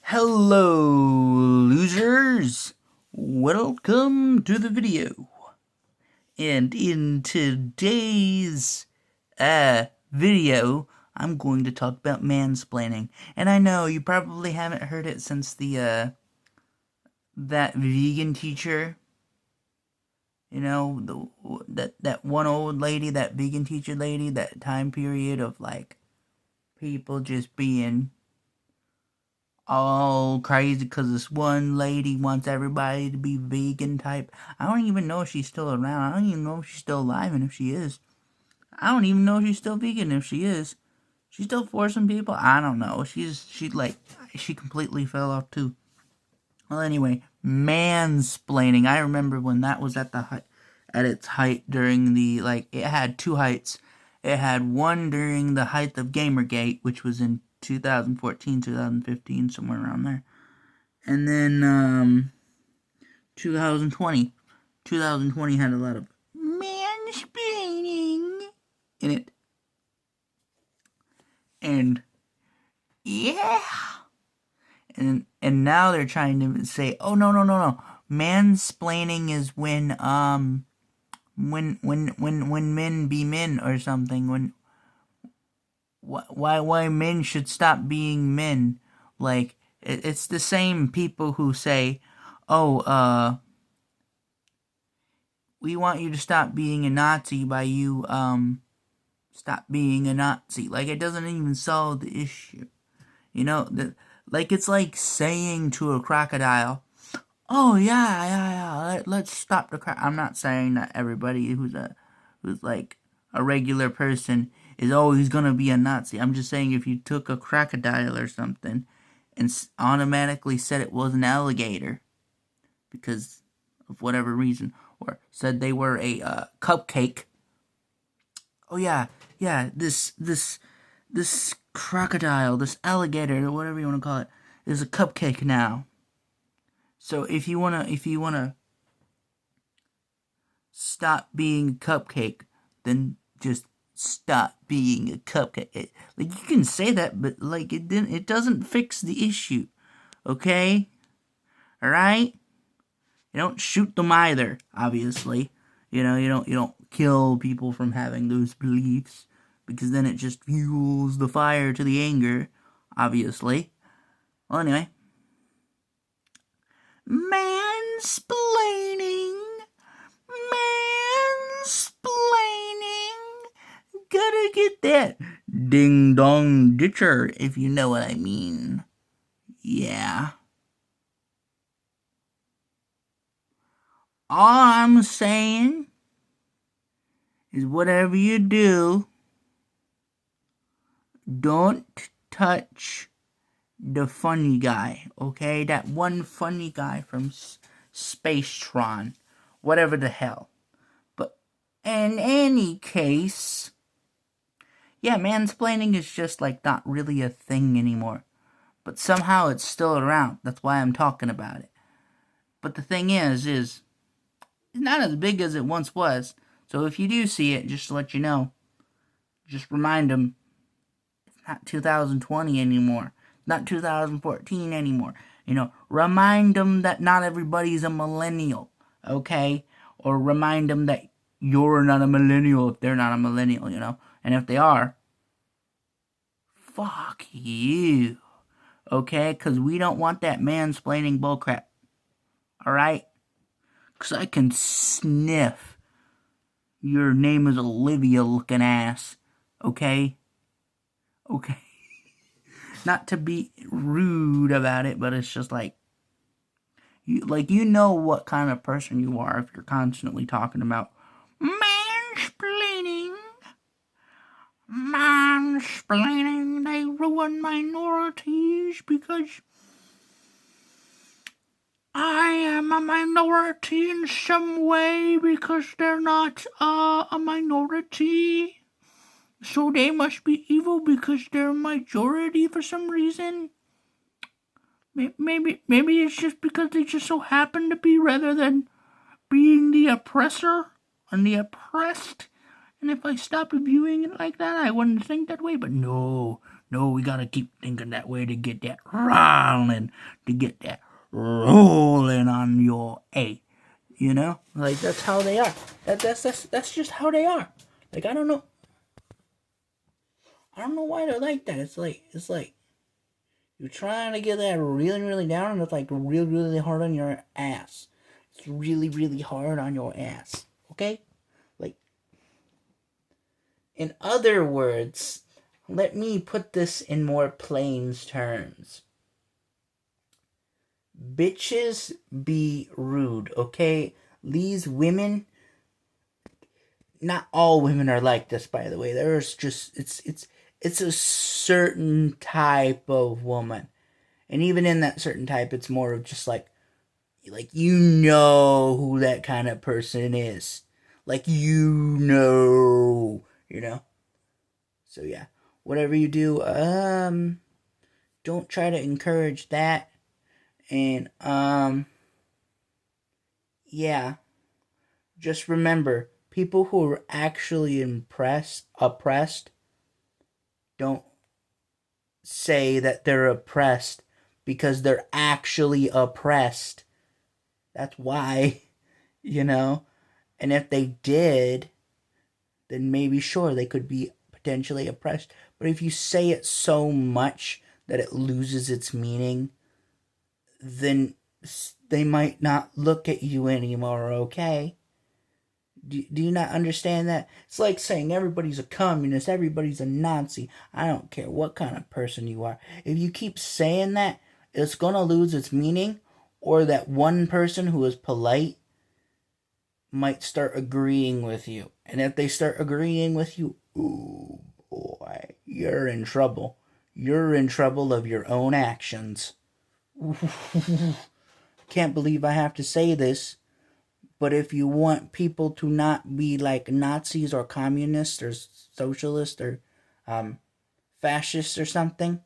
Hello, losers! Welcome to the video. And in today's video, I'm going to talk about mansplaining. And I know you probably haven't heard it since the that vegan teacher. You know, that one old lady, that vegan teacher lady, that time period of like people just being all crazy because this one lady wants everybody to be vegan type. I don't even know if she's still around. I don't even know if she's still alive, and if she is, I don't even know if she's still vegan. If she is, she's still forcing people. I don't know. She completely fell off too. Well, anyway, mansplaining. I remember when that was at its height during the it had two heights. It had one during the height of Gamergate, which was in 2014, 2015, somewhere around there. And then 2020. 2020 had a lot of mansplaining in it. And yeah. And now they're trying to say, oh no. Mansplaining is when men be men or something. When why men should stop being men. Like it's the same people who say, oh, we want you to stop being a Nazi by you stop being a Nazi. Like it doesn't even solve the issue. You know, like it's like saying to a crocodile, oh yeah, let's stop the I'm not saying that everybody who's like a regular person is always gonna be a Nazi. I'm just saying if you took a crocodile or something and automatically said it was an alligator because of whatever reason, or said they were a cupcake. Oh yeah, this crocodile, this alligator, or whatever you want to call it, is a cupcake now. So if you wanna stop being a cupcake, then just stop being a cupcake. Like you can say that, but like it doesn't fix the issue. Okay? All right? You don't shoot them either, obviously. You know, you don't kill people from having those beliefs because then it just fuels the fire to the anger, obviously. Well, anyway. Mansplaining. Gotta get that ding dong ditcher, if you know what I mean. Yeah. All I'm saying is whatever you do, don't touch the funny guy, okay? That one funny guy from Spacetron. Whatever the hell. But in any case, yeah, mansplaining is just like not really a thing anymore. But somehow it's still around. That's why I'm talking about it. But the thing is it's not as big as it once was. So if you do see it, just to let you know, just remind them it's not 2020 anymore. It's not 2014 anymore. You know, remind them that not everybody's a millennial, okay? Or remind them that you're not a millennial if they're not a millennial, you know? And if they are, fuck you, okay? Because we don't want that mansplaining bullcrap, alright? Because I can sniff your name is Olivia looking ass, okay? Okay. Not to be rude about it, but it's just like, you know what kind of person you are if you're constantly talking about mansplaining. They ruin minorities because I am a minority in some way because they're not a minority. So they must be evil because they're a majority for some reason. Maybe it's just because they just so happen to be rather than being the oppressor and the oppressed. And if I stopped viewing it like that, I wouldn't think that way. But no. No, we gotta keep thinking that way to get that rolling, to get that rolling on your A. You know, like that's how they are. That's just how they are. Like I don't know why they're like that. It's like you're trying to get that really really down, and it's like really really hard on your ass. It's really really hard on your ass. Okay, like in other words, let me put this in more plain terms. Bitches be rude, okay? These women, not all women are like this, by the way. There's just it's a certain type of woman, and even in that certain type, it's more of just like you know who that kind of person is, like you know. So yeah, whatever you do, don't try to encourage that, and yeah. Just remember, people who are actually oppressed, don't say that they're oppressed because they're actually oppressed. That's why, you know? And if they did, then maybe sure they could be potentially oppressed. But if you say it so much that it loses its meaning, then they might not look at you anymore, okay? Do you not understand that? It's like saying everybody's a communist, everybody's a Nazi. I don't care what kind of person you are. If you keep saying that, it's going to lose its meaning, or that one person who is polite might start agreeing with you. And if they start agreeing with you, ooh boy, you're in trouble. You're in trouble of your own actions. Can't believe I have to say this. But if you want people to not be like Nazis or communists or socialists or fascists or something,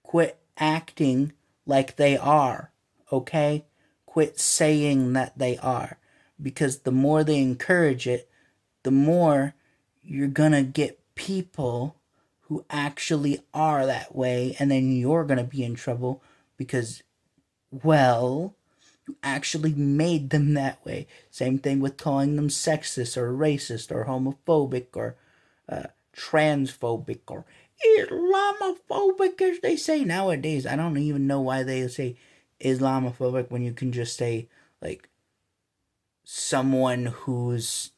quit acting like they are, okay? Quit saying that they are. Because the more they encourage it, the more you're gonna get people who actually are that way, and then you're gonna be in trouble because, well, actually made them that way. Same thing with calling them sexist or racist or homophobic or transphobic or Islamophobic, as they say nowadays. I don't even know why they say Islamophobic when you can just say like someone who's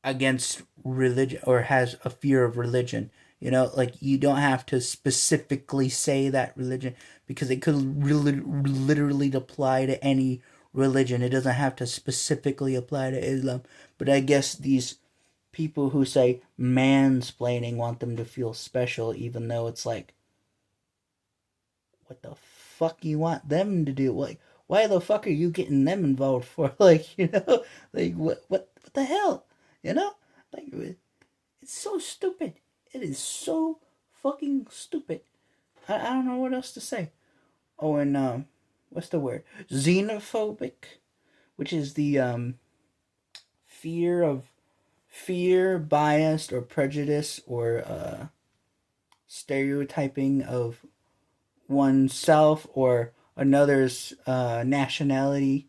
against religion or has a fear of religion. You know, like you don't have to specifically say that religion because it could really literally apply to any religion. It doesn't have to specifically apply to Islam. But I guess these people who say mansplaining want them to feel special, even though it's like, what the fuck you want them to do? Like, why the fuck are you getting them involved for? Like, you know, like what the hell? You know, like it's so stupid. It is so fucking stupid. I don't know what else to say. Oh, and what's the word? Xenophobic, which is the fear, biased, or prejudice, or stereotyping of oneself or another's nationality,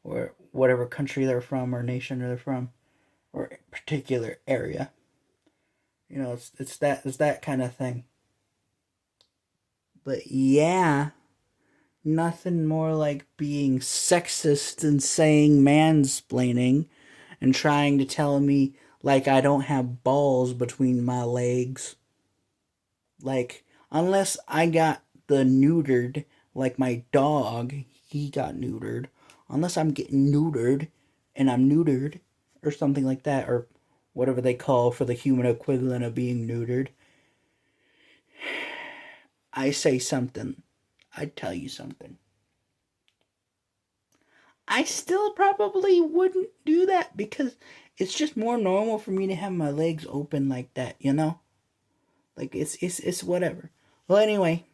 or whatever country they're from, or nation they're from, or particular area. You know, it's that kind of thing. But yeah, nothing more like being sexist and saying mansplaining and trying to tell me like I don't have balls between my legs. Like, unless I got the neutered, like my dog, he got neutered. Unless I'm getting neutered and I'm neutered or something like that, or whatever they call for the human equivalent of being neutered, I say something. I tell you something. I still probably wouldn't do that because it's just more normal for me to have my legs open like that, you know? Like it's whatever. Well, anyway,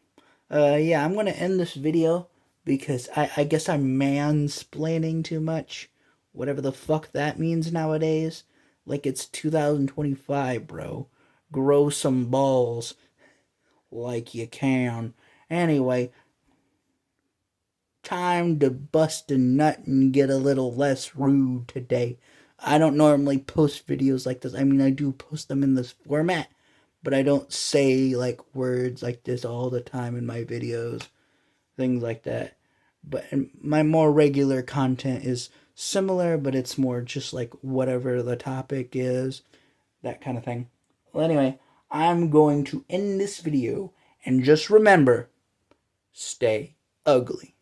yeah, I'm gonna end this video because I guess I'm mansplaining too much. Whatever the fuck that means nowadays. Like it's 2025, bro. grow some balls like you can. Anyway, time to bust a nut and get a little less rude today. I don't normally post videos like this. I mean, I do post them in this format, but I don't say like words like this all the time in my videos, things like that. But my more regular content is similar, but it's more just like whatever the topic is, that kind of thing. Well, anyway, I'm going to end this video, and just remember, stay ugly.